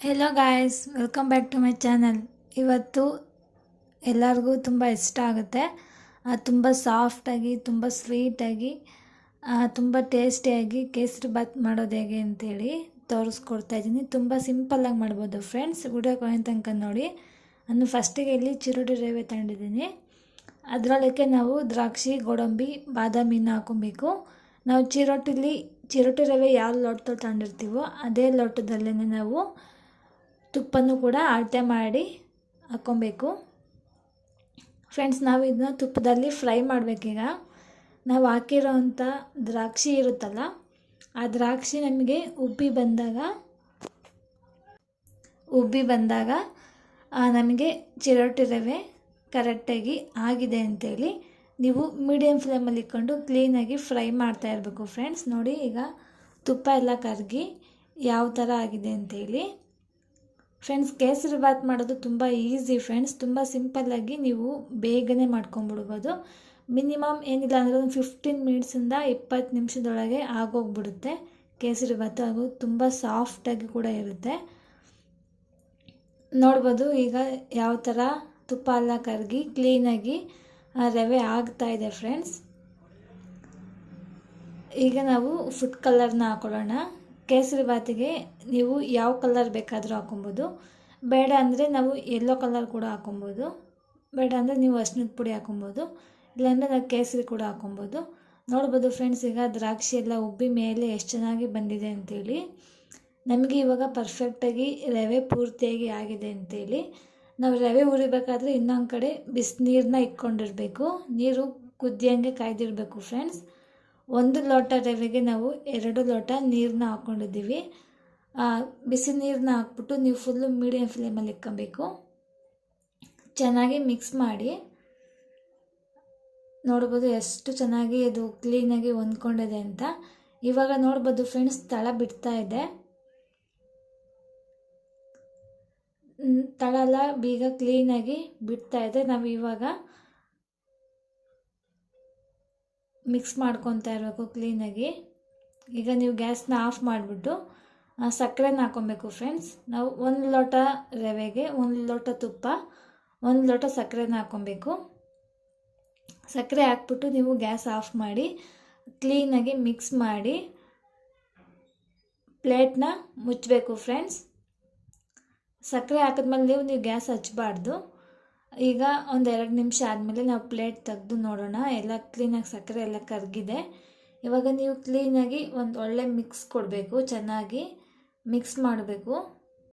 Hello guys, welcome back to my channel. ಇವತ್ತು ಎಲ್ಲರಿಗೂ ತುಂಬ ಇಷ್ಟ ಆಗುತ್ತೆ. ತುಂಬ ಸಾಫ್ಟಾಗಿ, ತುಂಬ ಸ್ವೀಟಾಗಿ, ತುಂಬ ಟೇಸ್ಟಿಯಾಗಿ ಕೇಸರಿ ಬಾತ್ ಮಾಡೋದು ಹೇಗೆ ಅಂತೇಳಿ ತೋರಿಸ್ಕೊಡ್ತಾ ಇದ್ದೀನಿ. ತುಂಬ ಸಿಂಪಲ್ಲಾಗಿ ಮಾಡ್ಬೋದು ಫ್ರೆಂಡ್ಸ್. ವಿಡಿಯೋ ಕೊನೆ ತನಕ ನೋಡಿ. ನಾನು ಫಸ್ಟಿಗೆ ಇಲ್ಲಿ ಚಿರೋಟಿ ರವೆ ತಗೊಂಡಿದ್ದೀನಿ. ಅದರೊಳಕ್ಕೆ ನಾವು ದ್ರಾಕ್ಷಿ, ಗೋಡಂಬಿ, ಬಾದಾಮಿನ ಹಾಕೊಬೇಕು. ನಾವು ಚಿರೋಟಿ ರವೆ ಯಾವ ಲೋಟದಲ್ಲಿ ತಗೊಂಡಿರ್ತೀವೋ ಅದೇ ಲೋಟದಲ್ಲೇ ನಾವು ತುಪ್ಪನೂ ಕೂಡ ಅಳತೆ ಮಾಡಿ ಹಾಕ್ಕೊಬೇಕು ಫ್ರೆಂಡ್ಸ್. ನಾವು ಇದನ್ನ ತುಪ್ಪದಲ್ಲಿ ಫ್ರೈ ಮಾಡಬೇಕೀಗ. ನಾವು ಹಾಕಿರೋವಂಥ ದ್ರಾಕ್ಷಿ ಇರುತ್ತಲ್ಲ, ಆ ದ್ರಾಕ್ಷಿ ನಮಗೆ ಉಬ್ಬಿ ಬಂದಾಗ ನಮಗೆ ಚಿರೋಟಿ ರವೆ ಕರೆಕ್ಟಾಗಿ ಆಗಿದೆ ಅಂತೇಳಿ ನೀವು ಮೀಡಿಯಮ್ ಫ್ಲೇಮಲ್ಲಿ ಇಟ್ಕೊಂಡು ಕ್ಲೀನಾಗಿ ಫ್ರೈ ಮಾಡ್ತಾ ಇರಬೇಕು ಫ್ರೆಂಡ್ಸ್. ನೋಡಿ ಈಗ ತುಪ್ಪ ಎಲ್ಲ ಕರಗಿ ಯಾವ ಥರ ಆಗಿದೆ ಅಂತೇಳಿ. ಫ್ರೆಂಡ್ಸ್, ಕೇಸರಿ ಬಾತ್ ಮಾಡೋದು ತುಂಬ ಈಸಿ ಫ್ರೆಂಡ್ಸ್. ತುಂಬ ಸಿಂಪಲ್ಲಾಗಿ ನೀವು ಬೇಗನೆ ಮಾಡ್ಕೊಂಬಿಡ್ಬೋದು. ಮಿನಿಮಮ್ ಏನಿಲ್ಲ ಅಂದರೆ ಒಂದು 15 ಮಿನಿಟ್ಸಿಂದ 20 ನಿಮಿಷದೊಳಗೆ ಆಗೋಗ್ಬಿಡುತ್ತೆ ಕೇಸರಿ ಬಾತು. ಹಾಗೂ ತುಂಬ ಸಾಫ್ಟಾಗಿ ಕೂಡ ಇರುತ್ತೆ. ನೋಡ್ಬೋದು ಈಗ ಯಾವ ಥರ ತುಪ್ಪ ಎಲ್ಲ ಕರಗಿ ಕ್ಲೀನಾಗಿ ರವೆ ಆಗ್ತಾಯಿದೆ ಫ್ರೆಂಡ್ಸ್. ಈಗ ನಾವು ಫುಡ್ ಕಲರ್ನ ಹಾಕೊಳ್ಳೋಣ. ಕೇಸರಿ ಬಾತಿಗೆ ನೀವು ಯಾವ ಕಲರ್ ಬೇಕಾದರೂ ಹಾಕೊಬೋದು. ಬೇಡ ಅಂದರೆ ನಾವು ಯೆಲ್ಲೋ ಕಲರ್ ಕೂಡ ಹಾಕೊಬೋದು. ಬೇಡ ಅಂದರೆ ನೀವು ಅರಿಶಿಣದ ಪುಡಿ ಹಾಕೊಬೋದು. ಇಲ್ಲಾಂದರೆ ನಾವು ಕೇಸರಿ ಕೂಡ ಹಾಕೊಬೋದು. ನೋಡ್ಬೋದು ಫ್ರೆಂಡ್ಸ್, ಈಗ ದ್ರಾಕ್ಷಿ ಎಲ್ಲ ಉಬ್ಬಿ ಮೇಲೆ ಎಷ್ಟು ಚೆನ್ನಾಗಿ ಬಂದಿದೆ ಅಂತೇಳಿ. ನಮಗೆ ಇವಾಗ ಪರ್ಫೆಕ್ಟಾಗಿ ರವೆ ಪೂರ್ತಿಯಾಗಿ ಆಗಿದೆ ಅಂತೇಳಿ. ನಾವು ರವೆ ಹುರಿಬೇಕಾದ್ರೆ ಇನ್ನೊಂದು ಕಡೆ ಬಿಸಿನೀರನ್ನ ಇಟ್ಕೊಂಡಿರಬೇಕು. ನೀರು ಕುದಿಯೋಂಗೆ ಕಾಯ್ದಿರಬೇಕು ಫ್ರೆಂಡ್ಸ್. 1 ಲೋಟ ರವೆಗೆ ನಾವು 2 ಲೋಟ ನೀರನ್ನ ಹಾಕ್ಕೊಂಡಿದ್ದೀವಿ. ಬಿಸಿ ನೀರನ್ನ ಹಾಕ್ಬಿಟ್ಟು ನೀವು ಫುಲ್ಲು ಮೀಡಿಯಮ್ ಫ್ಲೇಮಲ್ಲಿ ಇಟ್ಕೊಬೇಕು. ಚೆನ್ನಾಗಿ ಮಿಕ್ಸ್ ಮಾಡಿ. ನೋಡ್ಬೋದು ಎಷ್ಟು ಚೆನ್ನಾಗಿ ಇದು ಕ್ಲೀನಾಗಿ ಹೊಂದ್ಕೊಂಡಿದೆ ಅಂತ. ಇವಾಗ ನೋಡ್ಬೋದು ಫ್ರೆಂಡ್ಸ್, ತಳ ಬಿಡ್ತಾ ಇದೆ. ತಳ ಎಲ್ಲ ಬೀಗ ಕ್ಲೀನಾಗಿ ಬಿಡ್ತಾ ಇದೆ. ನಾವು ಇವಾಗ ಮಿಕ್ಸ್ ಮಾಡ್ಕೊತಾ ಇರಬೇಕು ಕ್ಲೀನಾಗಿ. ಈಗ ನೀವು ಗ್ಯಾಸ್ನ ಆಫ್ ಮಾಡಿಬಿಟ್ಟು ಸಕ್ಕರೆನ ಹಾಕ್ಕೊಬೇಕು ಫ್ರೆಂಡ್ಸ್. ನಾವು 1 ಲೋಟ ರವೆಗೆ 1 ಲೋಟ ತುಪ್ಪ, 1 ಲೋಟ ಸಕ್ಕರೆನ ಹಾಕ್ಕೊಬೇಕು. ಸಕ್ಕರೆ ಹಾಕ್ಬಿಟ್ಟು ನೀವು ಗ್ಯಾಸ್ ಆಫ್ ಮಾಡಿ ಕ್ಲೀನಾಗಿ ಮಿಕ್ಸ್ ಮಾಡಿ ಪ್ಲೇಟ್ನ ಮುಚ್ಚಬೇಕು ಫ್ರೆಂಡ್ಸ್. ಸಕ್ಕರೆ ಹಾಕಿದ್ಮೇಲೆ ನೀವು ಗ್ಯಾಸ್ ಹಚ್ಚಬಾರ್ದು. ಈಗ ಒಂದು 2 ನಿಮಿಷ ಆದಮೇಲೆ ನಾವು ಪ್ಲೇಟ್ ತೆಗೆದು ನೋಡೋಣ. ಎಲ್ಲ ಕ್ಲೀನಾಗಿ ಸಕ್ಕರೆ ಎಲ್ಲ ಕರಗಿದೆ. ಇವಾಗ ನೀವು ಕ್ಲೀನಾಗಿ ಒಂದು ಒಳ್ಳೆ ಮಿಕ್ಸ್ ಕೊಡಬೇಕು. ಚೆನ್ನಾಗಿ ಮಿಕ್ಸ್ ಮಾಡಬೇಕು.